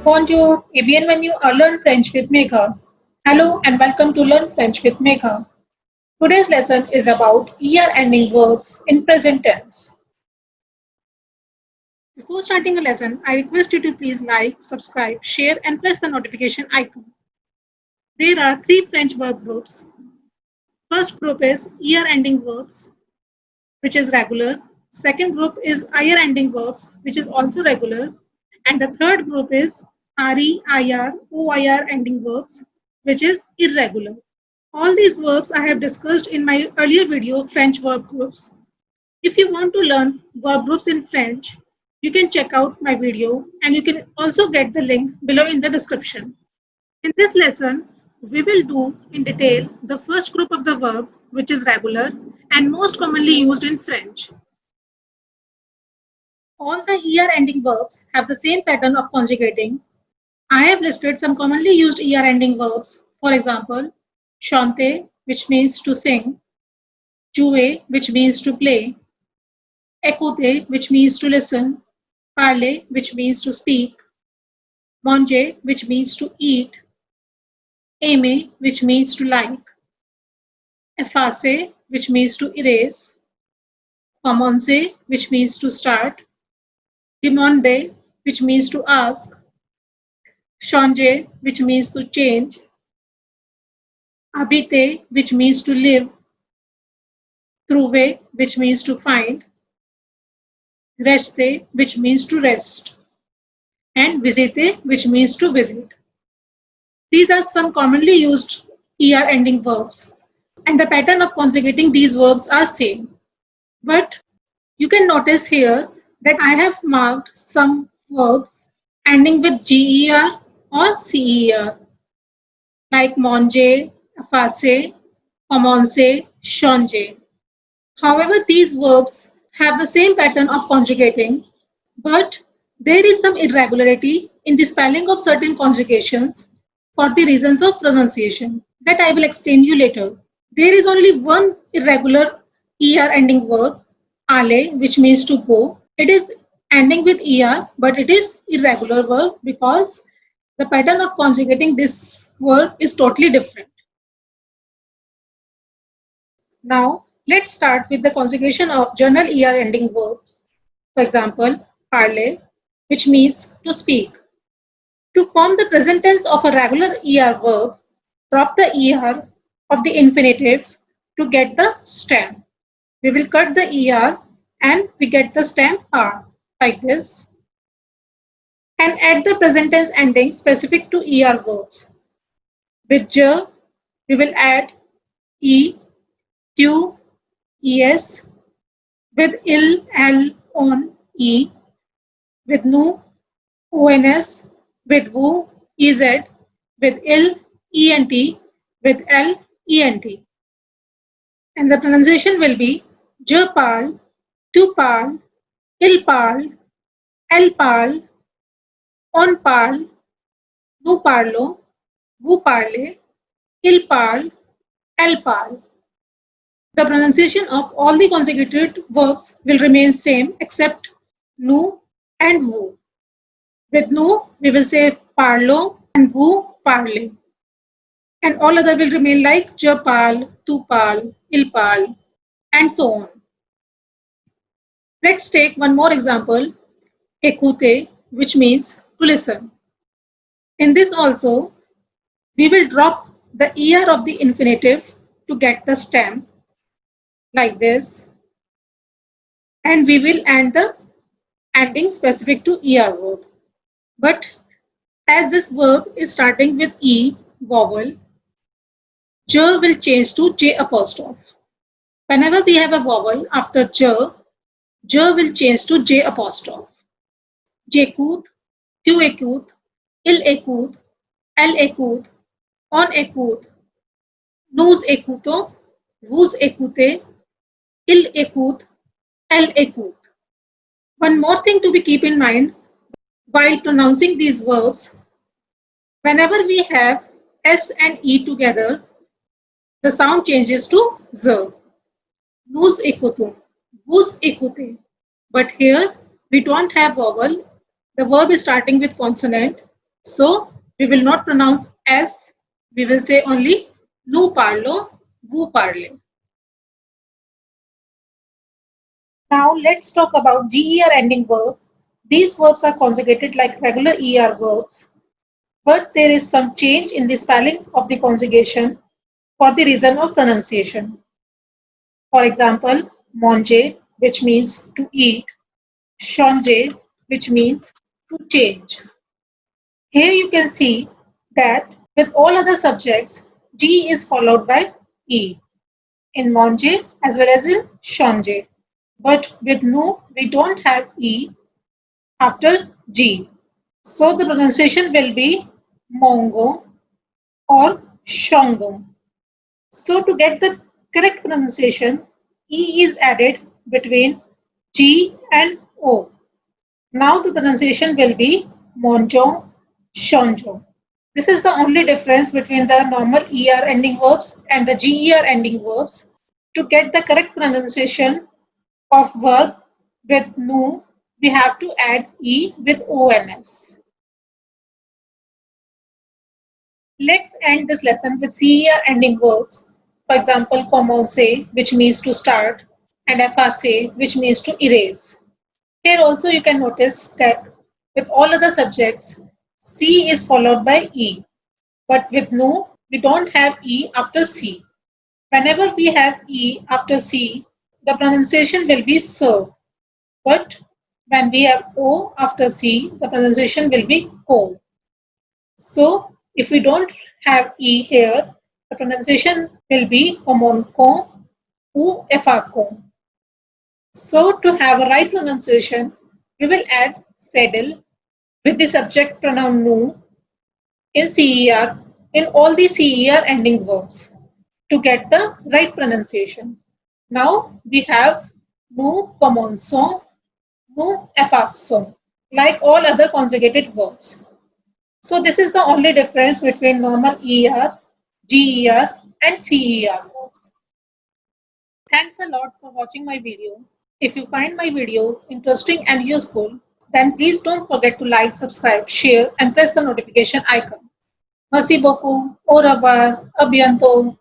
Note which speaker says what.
Speaker 1: Bonjour et bienvenue à Learn French with Megha. Hello and welcome to Learn French with Megha. Today's lesson is about ER ending verbs in present tense. Before starting a lesson, I request you to please like, subscribe, share and press the notification icon. There are three French verb groups. First group is ER ending verbs, which is regular. Second group is IR ending verbs, which is also regular. And the third group is RE, IR, OIR ending verbs, which is irregular. All these verbs I have discussed in my earlier video, French verb groups. If you want to learn verb groups in French, you can check out my video and you can also get the link below in the description. In this lesson, we will do in detail the first group of the verb, which is regular and most commonly used in French. All the ER ending verbs have the same pattern of conjugating. I have listed some commonly used ER ending verbs. For example, chanter, which means to sing, jouer, which means to play, écouter, which means to listen, parler, which means to speak, manger, which means to eat, aimer, which means to like, effacer, which means to erase, commencer, which means to start, demander, which means to ask, changer, which means to change, habiter, which means to live, trouver, which means to find, rester, which means to rest, and visiter, which means to visit. These are some commonly used ER ending verbs, and the pattern of conjugating these verbs are same. But you can notice here that I have marked some verbs ending with GER or CER, like manger, effacer, commencer, changer. However, these verbs have the same pattern of conjugating, but there is some irregularity in the spelling of certain conjugations for the reasons of pronunciation that I will explain you later. There is only one irregular ER ending verb, aller, which means to go. It is ending with ER, but it is irregular verb because the pattern of conjugating this verb is totally different. Now, let's start with the conjugation of general ER ending verbs. For example, parler, which means to speak. To form the present tense of a regular ER verb, drop the ER of the infinitive to get the stem. We will cut the ER and we get the stem R like this. And add the present tense ending specific to ER verbs. With je, we will add E, tu, es. With il, l, on, e. With nu, ons. With vous, ez. With il, ent. With l, ent. And the pronunciation will be je parle, tu parles, il parle, elle parle, on parle, nous parlons, vous parlez, il parle, elle parle. The pronunciation of all the consecutive verbs will remain same except nous and vous. With nous, we will say parlons and vous parlez. And all other will remain like je parle, tu parles, il parle, and so on. Let's take one more example, écouter, which means to listen. In this also, we will drop the ER of the infinitive to get the stem like this, and we will add the ending specific to ER verb. But as this verb is starting with E vowel, je will change to J apostrophe. Whenever we have a vowel after je will change to J apostrophe. J'écoute, tu écoutes, il écoute, elle écoute, on écoute, nous écoutons, vous écoutez, il écoute, elle écoute. One more thing to be keep in mind while pronouncing these verbs, whenever we have S and E together, the sound changes to Z. Nous écoutons, vous écoutez. But here we don't have vowel. The verb is starting with consonant. So we will not pronounce S. We will say only nous parlons, vous parlez. Now let's talk about GER ending verb. These verbs are conjugated like regular ER verbs, but there is some change in the spelling of the conjugation for the reason of pronunciation. For example, manger, which means to eat, changer, which means to change. Here you can see that with all other subjects, G is followed by E in manger as well as in changer. But with nous, we don't have E after G. So the pronunciation will be mongo or shongo. So to get the correct pronunciation, E is added between G and O. Now the pronunciation will be monjo, shonjo. This is the only difference between the normal ER ending verbs and the GER ending verbs. To get the correct pronunciation of verb with nous, we have to add E with ONS. Let's end this lesson with CER ending verbs. For example, commencer, which means to start, and effacer, which means to erase. Here also you can notice that with all other subjects, C is followed by E. But with nous, we don't have E after C. Whenever we have E after C, the pronunciation will be so. But when we have O after C, the pronunciation will be co. So if we don't have E here, the pronunciation will be comonco ou efaco. So to have a right pronunciation, we will add saddle with the subject pronoun nous in CER in all the CER ending verbs to get the right pronunciation. Now we have nous commençons, nous effaçons, like all other conjugated verbs. So this is the only difference between normal ER, GER and CER verbs. Thanks a lot for watching my video. If you find my video interesting and useful, then please don't forget to like, subscribe, share and press the notification icon. Merci beaucoup. Au revoir. À bientôt.